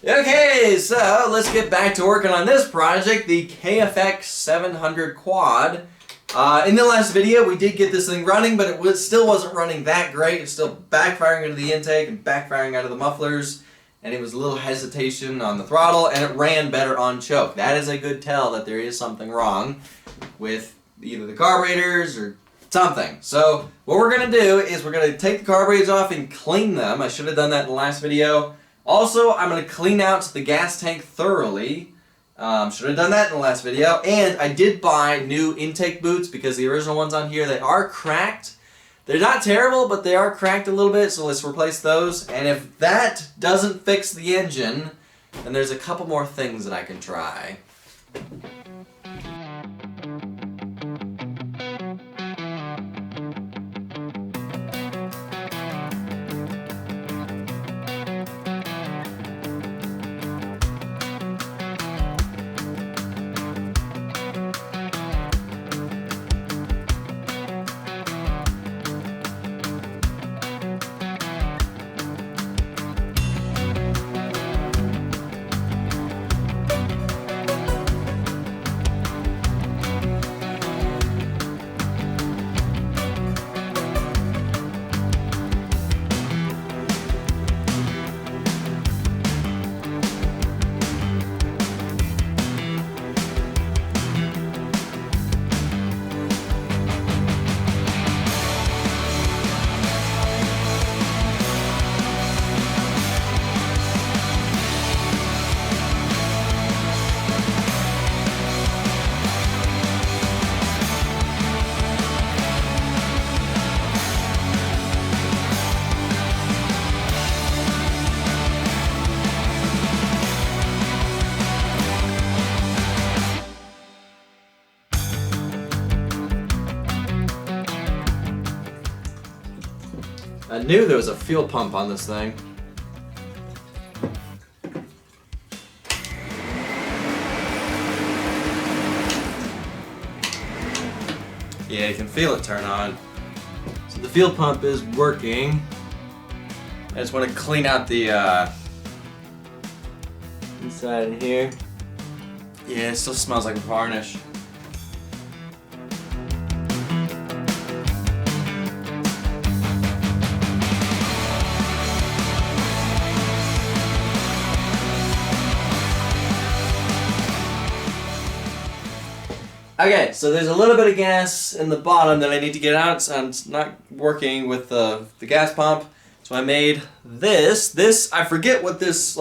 Okay, so let's get back to working on this project, the KFX700 quad. In the last video, we did get this thing running, but it still wasn't running that great. It's still backfiring into the intake and backfiring out of the mufflers, and it was a little hesitation on the throttle, and it ran better on choke. That is a good tell that there is something wrong with either the carburetors or something. So what we're going to do is we're going to take the carburetors off and clean them. I should have done that in the last video. Also, I'm going to clean out the gas tank thoroughly. Should have done that in the last video. And I did buy new intake boots because the original ones on here, they are cracked. They're not terrible, but they are cracked a little bit, so let's replace those. And if that doesn't fix the engine, then there's a couple more things that I can try. I knew there was a fuel pump on this thing. Yeah, you can feel it turn on. So the fuel pump is working. I just want to clean out the inside in here. Yeah, it still smells like varnish. Okay, so there's a little bit of gas in the bottom that I need to get out, and it's not working with the gas pump. So I made this. This, I forget what this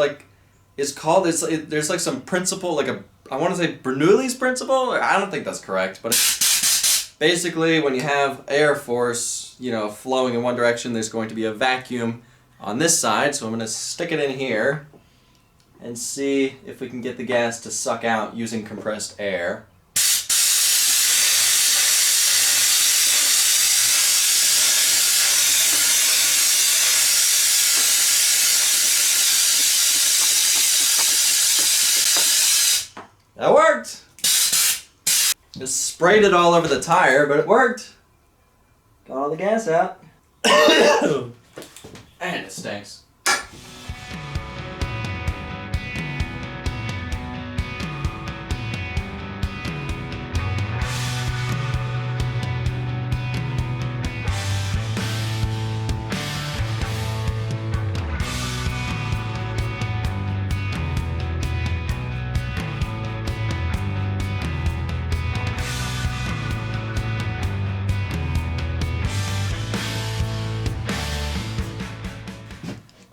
is called. There's like some principle, I want to say Bernoulli's principle, or I don't think that's correct, but it's basically when you have air force, flowing in one direction, there's going to be a vacuum on this side. So I'm going to stick it in here and see if we can get the gas to suck out using compressed air. That worked! Just sprayed it all over the tire, but it worked. Got all the gas out. And it stinks.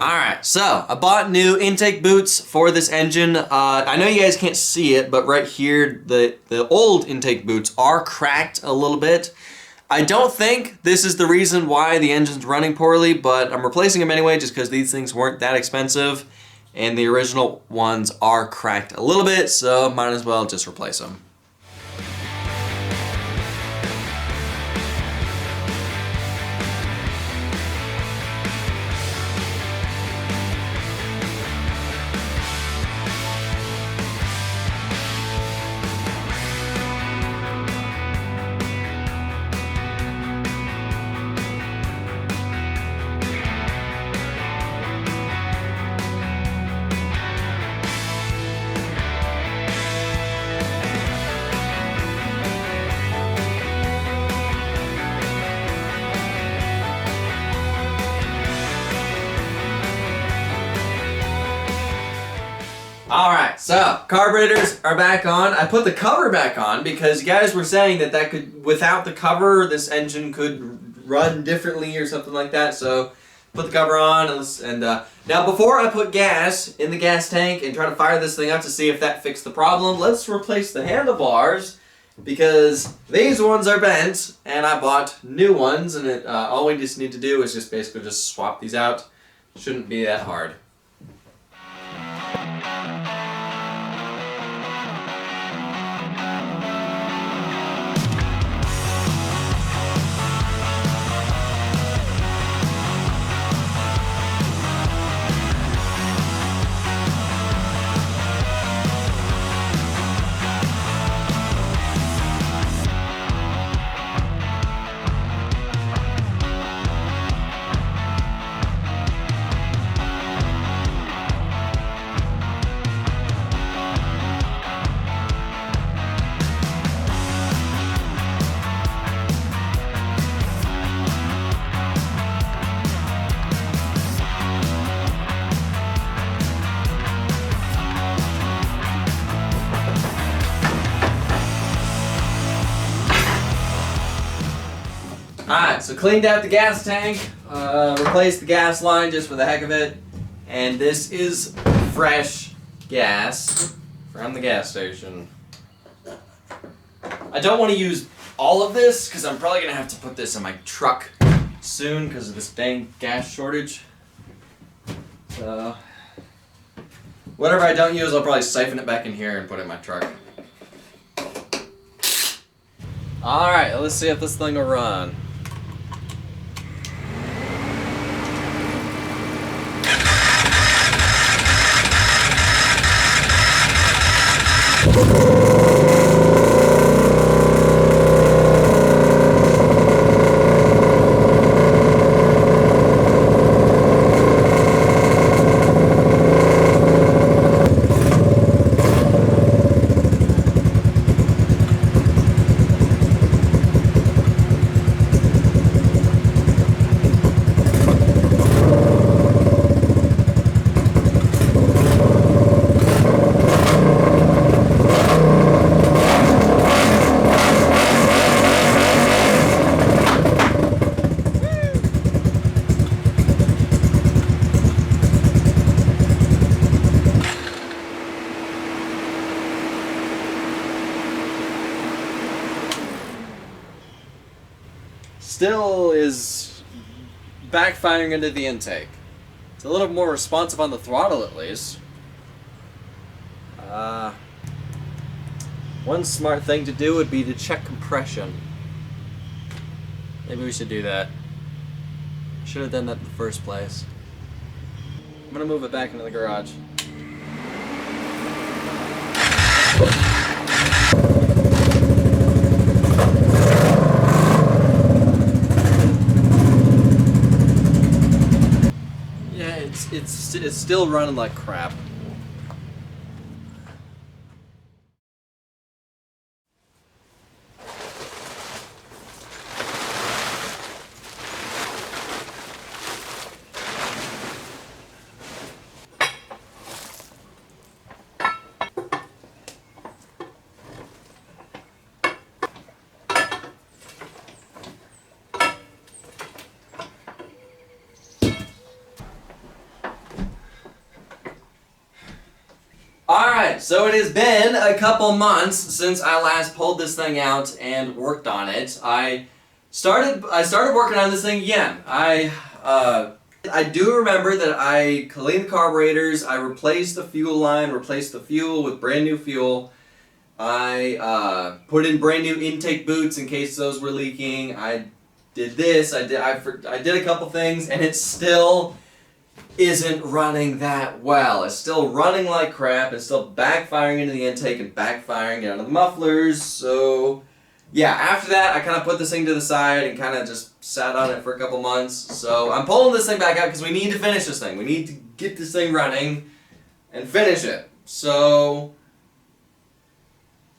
Alright, so I bought new intake boots for this engine. I know you guys can't see it, but right here, the old intake boots are cracked a little bit. I don't think this is the reason why the engine's running poorly, but I'm replacing them anyway just because these things weren't that expensive, and the original ones are cracked a little bit, so might as well just replace them. Alright, so carburetors are back on. I put the cover back on because you guys were saying that could, without the cover, this engine could run differently or something like that. So put the cover on and now before I put gas in the gas tank and try to fire this thing up to see if that fixed the problem, let's replace the handlebars because these ones are bent and I bought new ones, and all we just need to do is just basically just swap these out. Shouldn't be that hard. Alright, so cleaned out the gas tank, replaced the gas line just for the heck of it, and this is fresh gas from the gas station. I don't want to use all of this because I'm probably going to have to put this in my truck soon because of this dang gas shortage. So, whatever I don't use, I'll probably siphon it back in here and put it in my truck. Alright, let's see if this thing will run. Still is backfiring into the intake. It's a little more responsive on the throttle at least. One smart thing to do would be to check compression. Maybe we should do that. Should have done that in the first place. I'm gonna move it back into the garage. It's still running like crap. Alright, so it has been a couple months since I last pulled this thing out and worked on it. I started working on this thing again. I do remember that I cleaned the carburetors, I replaced the fuel line, replaced the fuel with brand new fuel. I put in brand new intake boots in case those were leaking. I did this, I did a couple things, and it still isn't running that well. It's still running like crap. It's still backfiring into the intake and backfiring down to the mufflers. So yeah, after that I kind of put this thing to the side and kind of just sat on it for a couple months. So I'm pulling this thing back out because we need to finish this thing. We need to get this thing running and finish it. So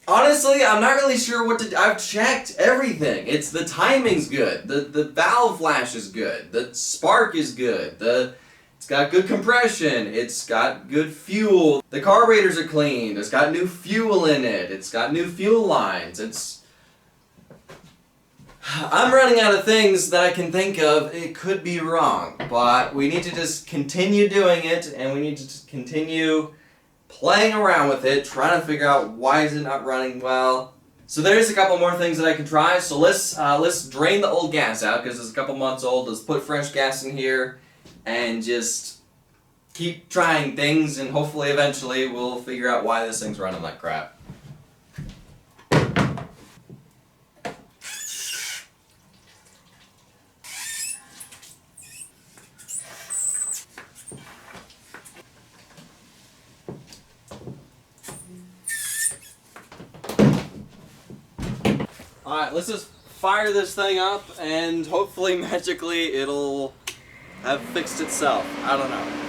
honestly, I'm not really sure what to do. I've checked everything. The timing's good. The valve flash is good. The spark is good. It's got good compression, it's got good fuel, the carburetors are clean, it's got new fuel in it, it's got new fuel lines, I'm running out of things that I can think of. It could be wrong, but we need to just continue doing it, and we need to just continue playing around with it, trying to figure out why is it not running well. So there's a couple more things that I can try. So let's drain the old gas out because it's a couple months old. Let's put fresh gas in here and just keep trying things, and hopefully eventually we'll figure out why this thing's running like crap. Alright, let's just fire this thing up and hopefully magically it'll have fixed itself. I don't know.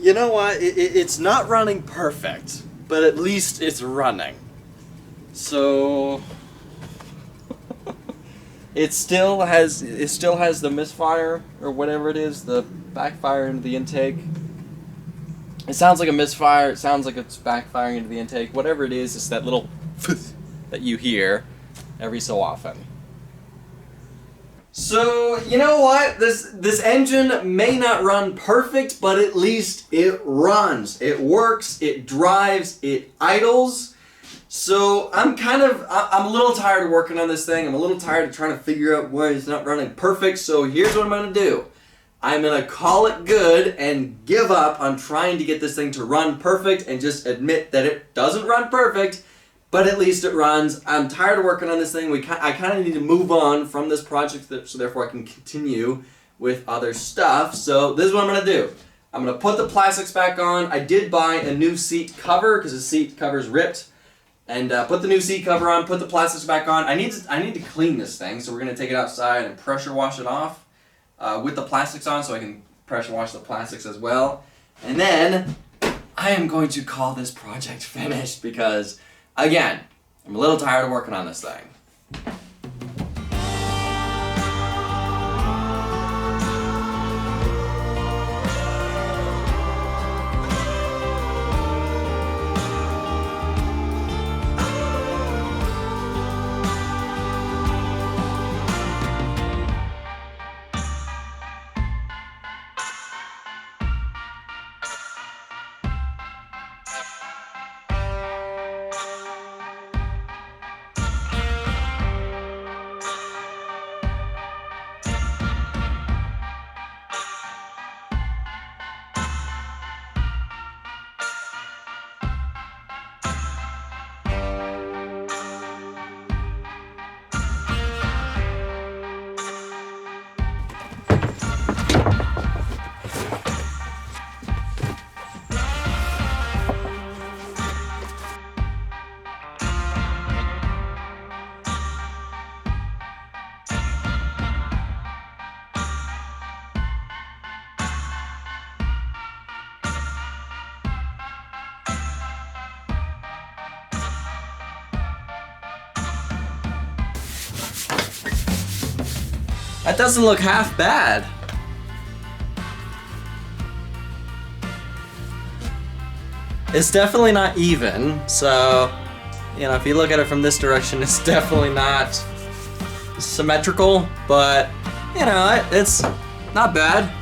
You know what? It's not running perfect, but at least it's running. So it still has the misfire or whatever it is, the backfire into the intake. It sounds like a misfire. It sounds like it's backfiring into the intake. Whatever it is, it's that little that you hear every so often. So, you know what? This engine may not run perfect, but at least it runs. It works, it drives, it idles. So I'm a little tired of working on this thing. I'm a little tired of trying to figure out why it's not running perfect. So here's what I'm going to do. I'm going to call it good and give up on trying to get this thing to run perfect and just admit that it doesn't run perfect, but at least it runs. I'm tired of working on this thing. I kind of need to move on from this project, so therefore I can continue with other stuff. So this is what I'm going to do. I'm going to put the plastics back on. I did buy a new seat cover because the seat cover's ripped. And put the new seat cover on, put the plastics back on. I need to clean this thing, so we're going to take it outside and pressure wash it off with the plastics on, so I can pressure wash the plastics as well. And then I am going to call this project finished because, again, I'm a little tired of working on this thing. That doesn't look half bad. It's definitely not even, so, you know, if you look at it from this direction, it's definitely not symmetrical, but, you know, it's not bad.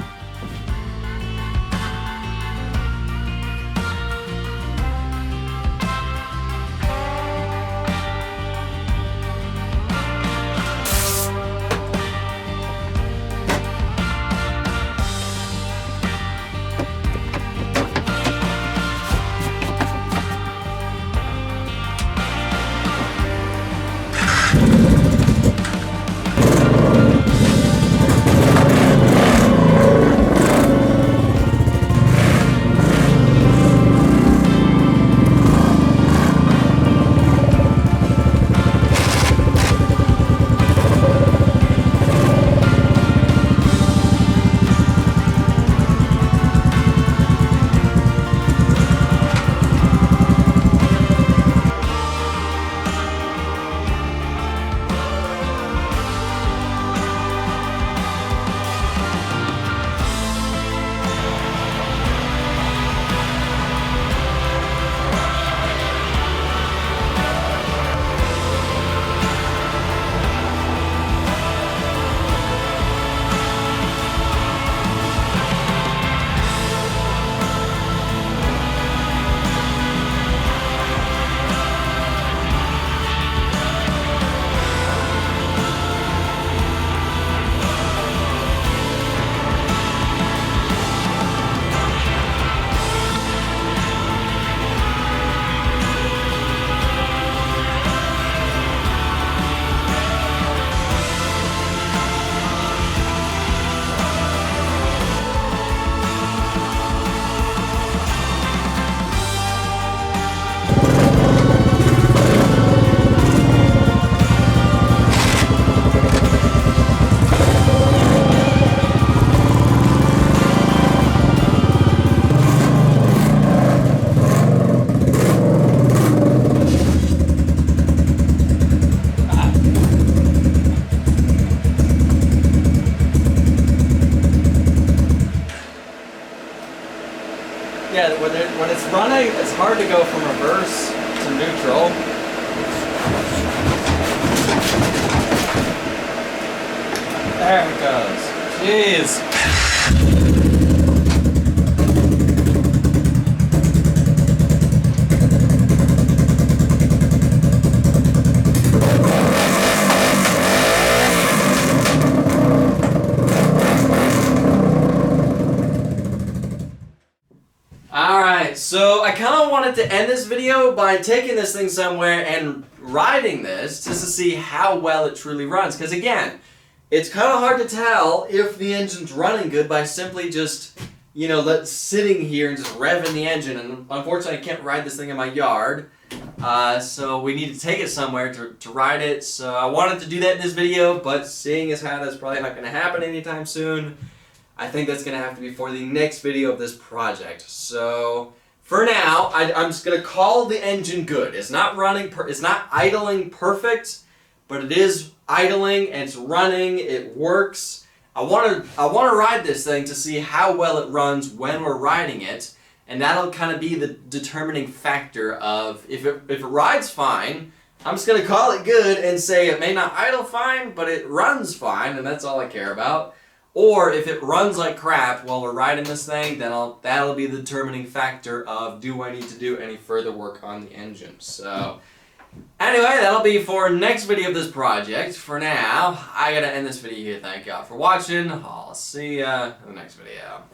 Yeah, when it's running, it's hard to go from reverse to neutral. There it goes. Jeez. Alright, so I kind of wanted to end this video by taking this thing somewhere and riding this just to see how well it truly runs. Because again, it's kind of hard to tell if the engine's running good by simply just, you know, sitting here and just revving the engine. And unfortunately, I can't ride this thing in my yard. So we need to take it somewhere to ride it. So I wanted to do that in this video, but seeing as how that's probably not going to happen anytime soon, I think that's going to have to be for the next video of this project. So for now, I'm just going to call the engine good. It's not running, it's not idling perfect, but it is idling and it's running. It works. I want to ride this thing to see how well it runs when we're riding it, and that'll kind of be the determining factor of if it rides fine. I'm just going to call it good and say it may not idle fine, but it runs fine, and that's all I care about. Or if it runs like crap while we're riding this thing, then that'll be the determining factor of do I need to do any further work on the engine. So anyway, that'll be for next video of this project. For now, I gotta end this video here. Thank y'all for watching. I'll see ya in the next video.